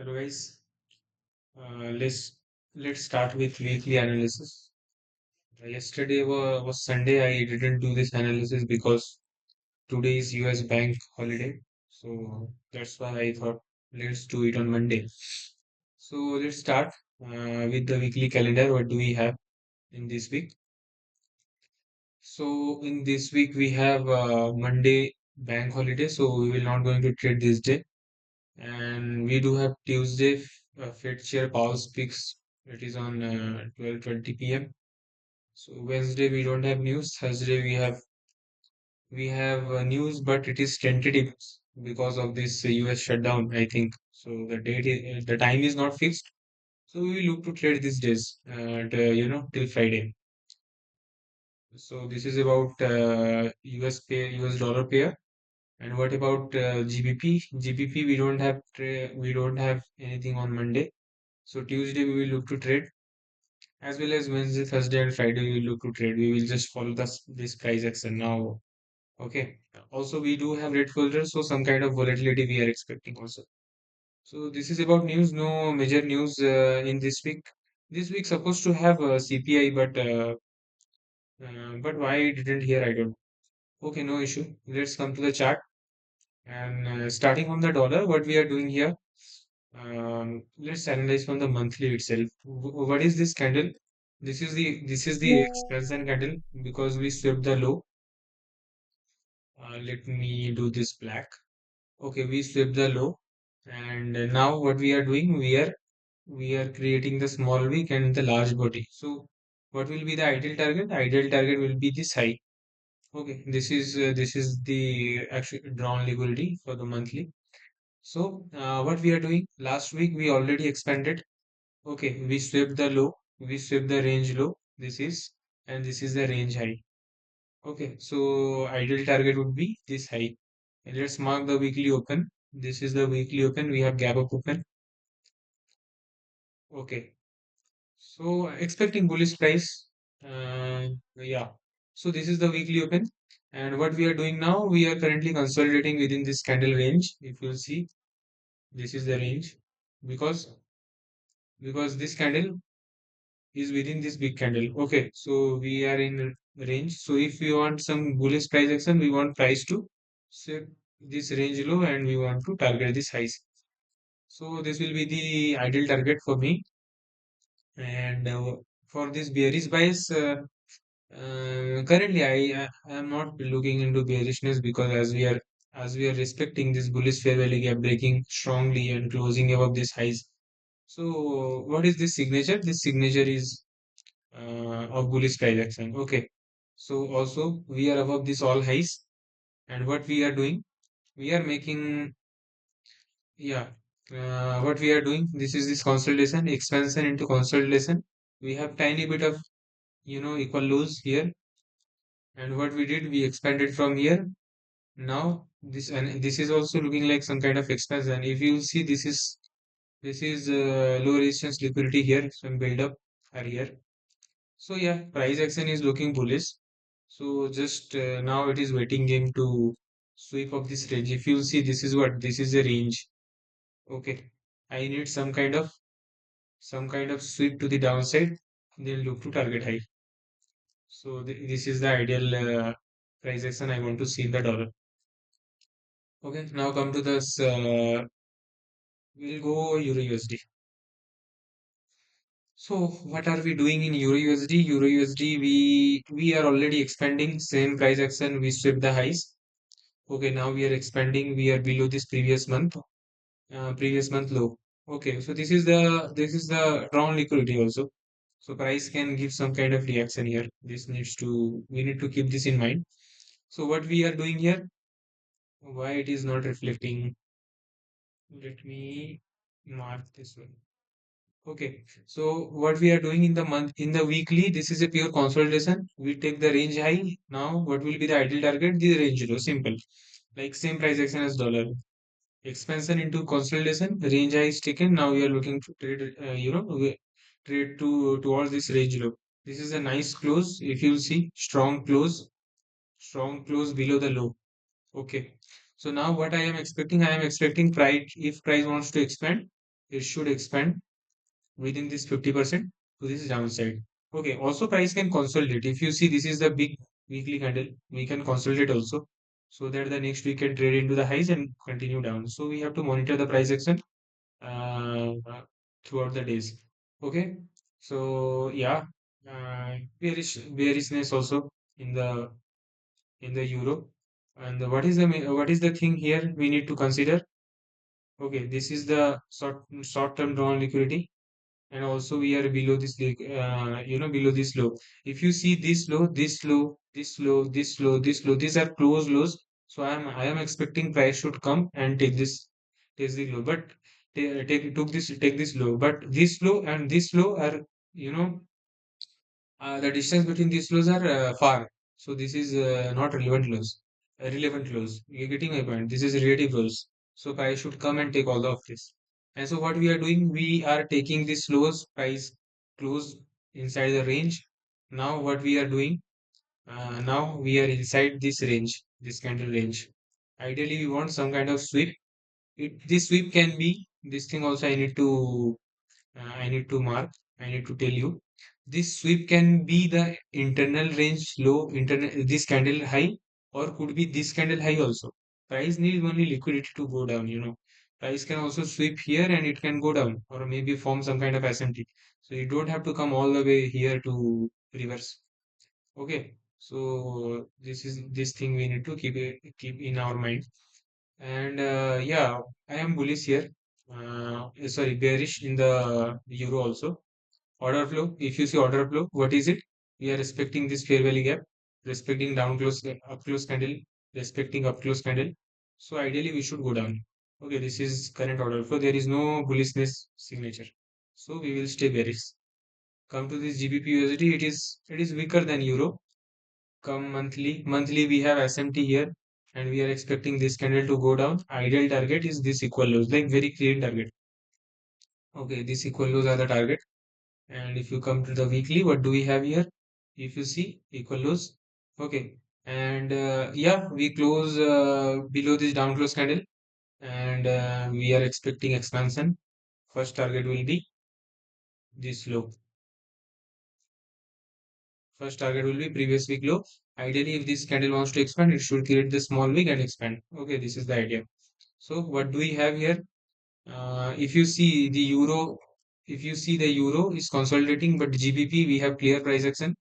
Hello guys, let's start with weekly analysis. Yesterday was Sunday. I didn't do this analysis because today is US bank holiday. So that's why I thought let's do it on Monday. So let's start with the weekly calendar. What do we have in this week? So in this week we have Monday bank holiday. So we will not going to trade this day. And we do have Tuesday Fed Chair Powell speaks. It is on 12:20 p.m. So Wednesday we don't have news. Thursday we have news, but it is tentative because of this US shutdown, I think. So the time is not fixed. So we will look to trade these days, till Friday. So this is about US dollar pair. And what about GBP? GBP we don't have anything on Monday. So Tuesday we will look to trade as well as Wednesday, Thursday, and Friday we will look to trade. We will just follow this price action now. Okay. Also, we do have red folder, so some kind of volatility we are expecting also. So this is about news. No major news in this week. This week supposed to have CPI, but why it didn't here, I don't know. Okay, no issue. Let's come to the chart. And starting from the dollar, what we are doing here, let's analyze from the monthly itself. What is this candle? This is the expansion candle because we swept the low. Let me do this black. Okay, we swept the low, and now what we are doing, we are creating the small wick and the large body. So what will be the ideal target? Ideal target will be this high. Okay, this is the actual drawn liquidity for the monthly. So, what we are doing last week, we already expanded. Okay, we swept the low, we swept the range low. And this is the range high. Okay, so ideal target would be this high. And let's mark the weekly open. This is the weekly open. We have gap up open. Okay, so expecting bullish price. Yeah. So this is the weekly open. And what we are doing now, we are currently consolidating within this candle range. If you'll see, this is the range because this candle is within this big candle. Okay, so we are in range. So if we want some bullish price action, we want price to set this range low and we want to target this highs. So this will be the ideal target for me. And for this bearish bias, currently I am not looking into bearishness because as we are respecting this bullish fair value gap breaking strongly and closing above this highs. So what is this signature? This signature is of bullish price action. Okay. So also we are above this all highs, and what we are doing, we are making, yeah, what we are doing, this is this consolidation, expansion into consolidation. We have tiny bit of, equal lows here, and what we did, we expanded from here. Now this is also looking like some kind of expansion. If you see, this is low resistance liquidity here, some build up are here. So yeah, price action is looking bullish. So just now it is waiting game to sweep up this range. If you see, this is a range. Okay, I need some kind of sweep to the downside. Then look to target high. So this is the ideal price action I want to see in the dollar. Okay, now come to this. We'll go Euro USD. So what are we doing in Euro USD? Euro USD, we are already expanding. Same price action. We sweep the highs. Okay, now we are expanding. We are below this previous month low. Okay, so this is the drawn liquidity also. So price can give some kind of reaction here. We need to keep this in mind. So what we are doing here, why it is not reflecting? Let me mark this one. Okay, so what we are doing in the weekly, this is a pure consolidation. We take the range high. Now, what will be the ideal target? The range low. Simple. Like same price action as dollar. Expansion into consolidation, range high is taken. Now we are looking to trade, trade towards this range low. This is a nice close. If you see, strong close below the low. Okay. So now what I am expecting price, if price wants to expand, it should expand within this 50% to this downside. Okay, also price can consolidate. If you see this is the big weekly candle, we can consolidate also so that the next week can trade into the highs and continue down. So we have to monitor the price action uh, throughout the days. Okay, so yeah, bearishness also in the euro. And what is the thing here we need to consider? Okay, this is the short-term drawn liquidity, and also we are below this below this low. If you see this low, this low, this low, this low, this low, these are close lows. So I am expecting price should come and take the low, but take this low, but this low and this low are, you know the distance between these lows are far. So this is not relevant lows. Relevant lows. You're getting my point. This is relative lows. So price should come and take all of this. And so what we are doing, we are taking this lows price close inside the range. Now what we are doing, now we are inside this range, this candle range. Ideally, we want some kind of sweep. This sweep can be this thing also. I need to mark, I need to tell you. This sweep can be the internal range low, this candle high, or could be this candle high also. Price needs only liquidity to go down. Price can also sweep here and it can go down, or maybe form some kind of SMT. So you don't have to come all the way here to reverse. Okay. So this thing we need to keep in our mind. And yeah, I am bullish here. Sorry, bearish in the euro also. Order flow, if you see order flow, what is it? We are respecting this fair value gap, respecting down close, up close candle, respecting up close candle. So ideally we should go down. Okay, this is current order flow. There is no bullishness signature. So we will stay bearish. Come to this GBP USD, it is weaker than euro. Come monthly we have SMT here, and we are expecting this candle to go down. Ideal target is this equal lows, like very clear target. Okay, these equal lows are the target. And if you come to the weekly, what do we have here? If you see equal lows, okay. And yeah, we close below this down close candle, and we are expecting expansion. First target will be this low. First target will be previous week low. Ideally, if this candle wants to expand, it should create the small wick and expand. Okay, this is the idea. So what do we have here? If you see the euro, if you see the euro is consolidating, but GBP we have clear price action.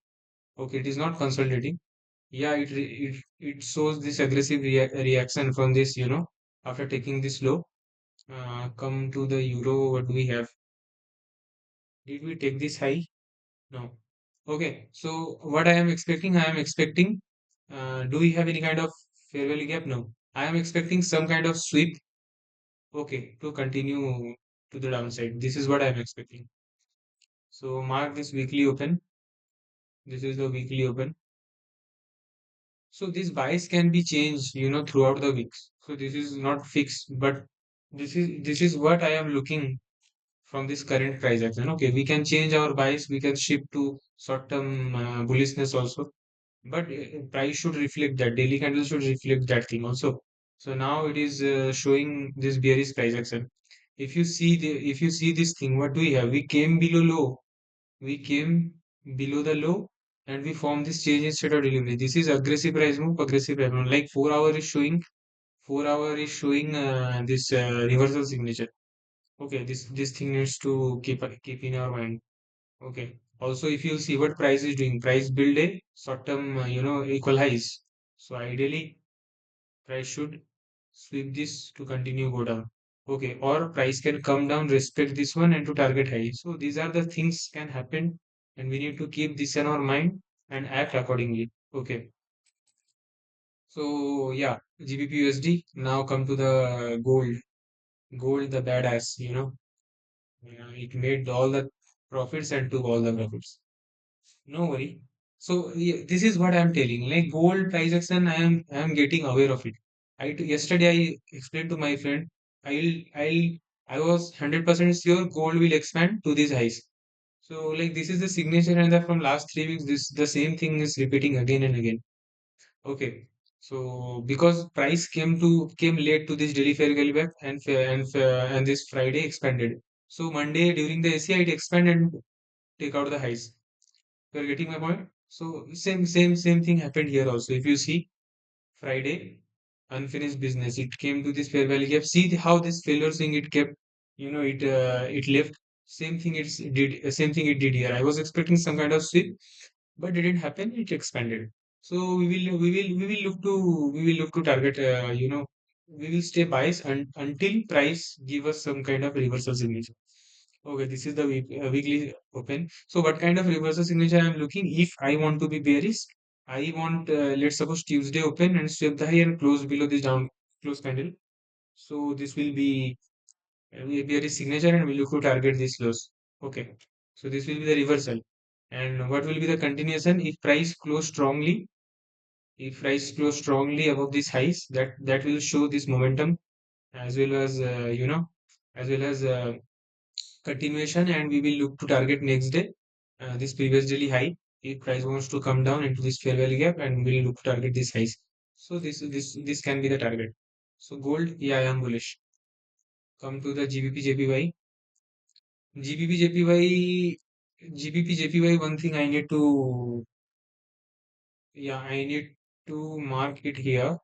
Okay, it is not consolidating. Yeah, it shows this aggressive reaction from this, after taking this low. Come to the euro, what do we have? Did we take this high? No. Okay, so what I am expecting, do we have any kind of fair value gap? No. I am expecting some kind of sweep, okay, to continue to the downside. This is what I am expecting. So mark this weekly open. This is the weekly open. So this bias can be changed, throughout the weeks. So this is not fixed, but this is what I am looking from this current price action. Okay, we can change our bias. We can shift to short-term bullishness also, but price should reflect that. Daily candle should reflect that thing also. So now it is showing this bearish price action. If you see this thing, what do we have? We came below low. We came below the low, and we formed this change in state of delivery. This is aggressive price move, aggressive price move. Like 4 hour is showing, 4 hour is showing this reversal signature. Okay, this thing needs to keep in our mind. Okay. Also, if you see what price is doing, price build a short term, equal highs. So ideally, price should sweep this to continue go down. Okay, or price can come down, respect this one, and to target high. So these are the things can happen, and we need to keep this in our mind and act accordingly. Okay. So yeah, GBP USD. Now come to the gold. Gold, the badass. It made all the profits and took all the profits. No worry. So yeah, this is what I'm telling. Like gold price action, I am getting aware of it. Yesterday I explained to my friend, I'll I was 100% sure gold will expand to these highs. So like this is the signature, and that from last 3 weeks, this the same thing is repeating again and again. Okay. So because price came late to this daily fair value gap, and this Friday expanded. So Monday during the ACI it expand and take out the highs. You are getting my point? So same thing happened here also. If you see Friday, unfinished business. It came to this fair value gap. See how this failure thing it kept, it left. Same thing it did here. I was expecting some kind of sweep, but it didn't happen. It expanded. So we will look to target. We will stay biased until price give us some kind of reversal signature. Okay, this is the weekly open. So what kind of reversal signature I am looking? If I want to be bearish, I want, let's suppose Tuesday open and sweep the high and close below this down close candle. So this will be a bearish signature and we look to target this lows. Okay. So this will be the reversal. And what will be the continuation? If price close strongly above these highs, that will show this momentum as well as, as well as continuation, and we will look to target next day this previous daily high. If price wants to come down into this fair value gap, and we'll look to target this highs. So this can be the target. So gold, yeah, I am bullish. Come to the GBP JPY. GBP JPY, GBP JPY. One thing I need to, yeah, I need to mark it here.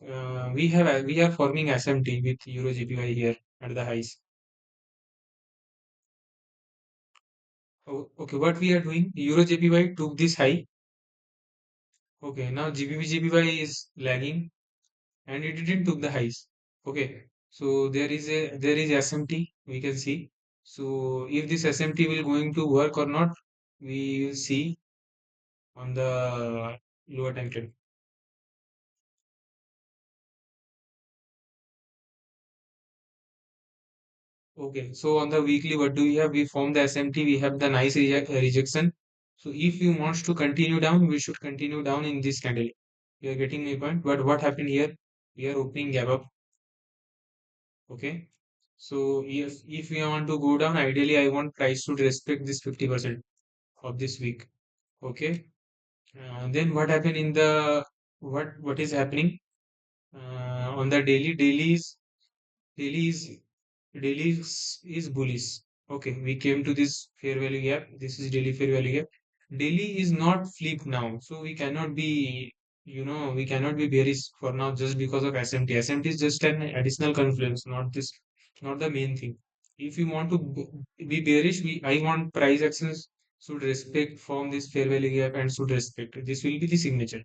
We are forming SMT with Euro JPY here at the highs. Oh, okay, what we are doing? Euro JPY took this high. Okay, now GBP is lagging and it didn't took the highs. Okay, so there is SMT we can see. So if this SMT will going to work or not, we will see on the lower time frame. Okay, so on the weekly, what do we have? We form the SMT. We have the nice rejection. So if we wants to continue down, we should continue down in this candle. You are getting my point. But what happened here? We are opening gap up. Okay. So if we want to go down, ideally I want price to respect this 50% of this week. Okay. Then what happened in the what is happening on the daily is daily is bullish. Okay, we came to this fair value gap. This is daily fair value gap. Daily is not flipped now, so we cannot be bearish for now just because of SMT. SMT is just an additional confluence, not the main thing. If you want to be bearish, I want price actions should respect from this fair value gap and should respect. This will be the signature.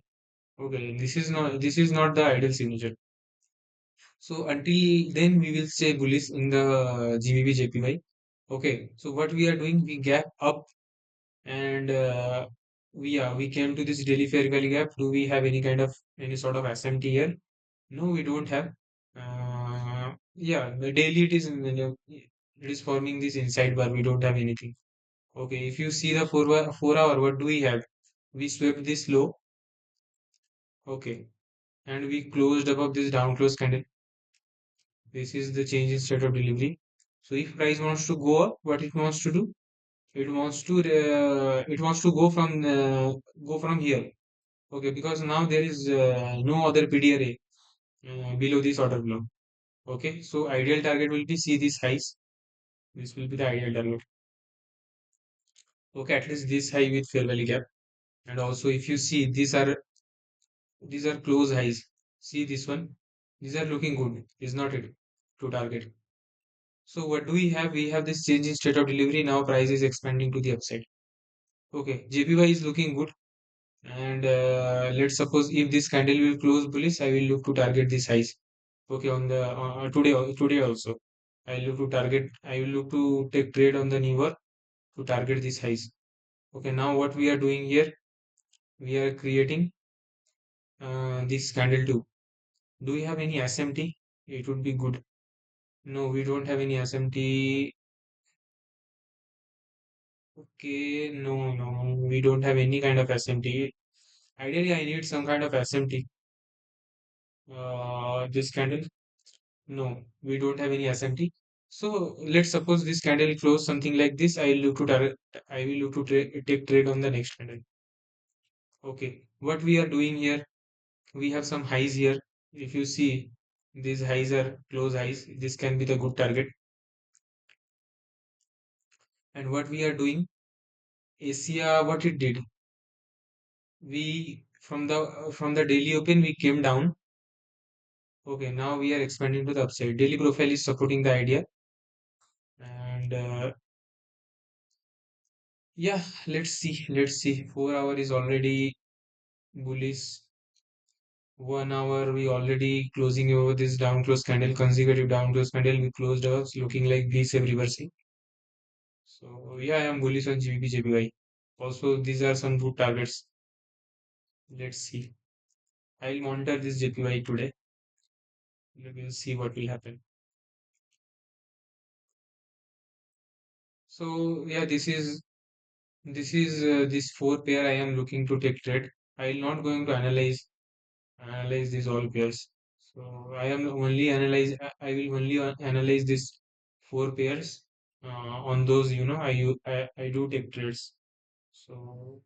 Okay, this is not the ideal signature. So until then, we will stay bullish in the GBP JPY. Okay, so what we are doing, we gap up and we came to this daily fair value gap. Do we have any sort of SMT here? No, we don't have. Yeah, the daily it is forming this inside bar. We don't have anything. Okay, if you see the 4 hour, what do we have? We swept this low. Okay, and we closed above this down close candle. This is the change in state of delivery. So if price wants to go up, what it wants to do? It wants to go from here. Okay, because now there is no other PDRA below this order block. Okay, so ideal target will be see these highs. This will be the ideal target. Okay, at least this high with fair value gap. And also if you see these are close highs. See this one. These are looking good. Is not it to target. So what do we have? We have this change in state of delivery. Now price is expanding to the upside. Okay, JPY is looking good. And let's suppose if this candle will close bullish, I will look to target this highs. Okay, on the today also, I will look to take trade on the newer to target these highs. Okay, now what we are doing here, we are creating this candle too. Do we have any SMT? It would be good. No, we don't have any SMT. Okay, no, we don't have any kind of SMT. Ideally, I need some kind of SMT. This candle. No, we don't have any SMT. So let's suppose this candle close something like this. I will look to take trade on the next candle. Okay, what we are doing here, we have some highs here. If you see, these highs are close highs. This can be the good target. And what we are doing, Asia, what it did, we from the daily open we came down. Okay, now we are expanding to the upside. Daily profile is supporting the idea, and yeah, let's see. 4 hour is already bullish. 1 hour we already closing over this down close candle, consecutive down close candle. We closed ours looking like V-shape reversing. So yeah, I am bullish on GBP JPY. Also, these are some good targets. Let's see. I'll monitor this JPY today. We will see what will happen. So yeah, this four pair I am looking to take trade. I'll not going to analyze these all pairs. So I will only analyze these four pairs. On those, I do take trades. So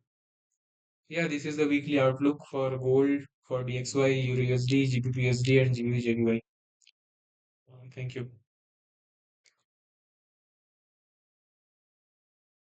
yeah, this is the weekly outlook for gold, for DXY, Euro USD, GBP USD, and GBP JPY. Thank you.